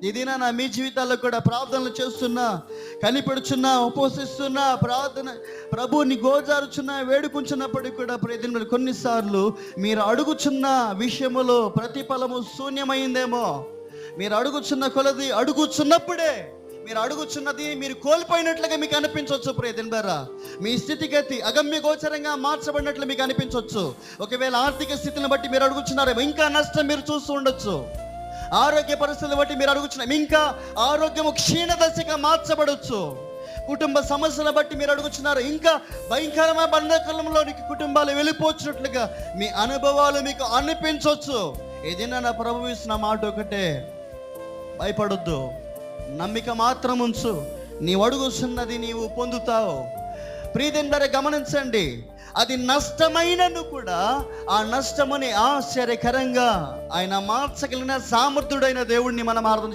ఇదినా నా మీ జీవితాల్లో కూడా ప్రార్థనలు చేస్తున్నా, కనిపెడుచున్నా, ఉపవసిస్తున్నా, ప్రార్థన ప్రభుని గోజారుచున్నా, వేడుకుంటున్నప్పటికీ కూడా ప్రతిదిన కొన్నిసార్లు మీరు అడుగుచున్న విషయములో ప్రతిఫలము శూన్యమైందేమో. మీరు అడుగుచున్న కొలది అడుగుచున్నప్పుడే మీరు అడుగుచున్నది మీరు కోల్పోయినట్లుగా మీకు అనిపించవచ్చు. ప్రియదినరా, మీ స్థితిగతి అగమ్య గోచరంగా మార్చబడినట్లు మీకు అనిపించవచ్చు. ఒకవేళ ఆర్థిక స్థితిని బట్టి మీరు అడుగుచున్నారేమో, ఇంకా నష్టం మీరు చూస్తూ ఉండొచ్చు. ఆరోగ్య పరిస్థితులు బట్టి మీరు అడుగుచున్నారు, ఇంకా ఆరోగ్యము క్షీణదశగా మార్చబడవచ్చు. కుటుంబ సమస్యల బట్టి మీరు అడుగుచున్నారు, ఇంకా భయంకరమైన బంధకాలంలోనికి కుటుంబాలు వెళ్ళిపోతున్నట్లుగా మీ అనుభవాలు మీకు అనిపించవచ్చు. ఏదైనా నా ప్రభువు ఇస్తున్న మాట ఒకటే, భయపడొద్దు, నమ్మిక మాత్రం ఉంచు, నీవు అడుగుతున్నది నీవు పొందుతావు. ప్రియదినరా, గమనించండి, అది నష్టమైనను కూడా ఆ నష్టముని ఆశ్చర్యకరంగా ఆయన మార్చగలిగిన సామర్థ్యుడైన దేవుడిని మనం అర్థం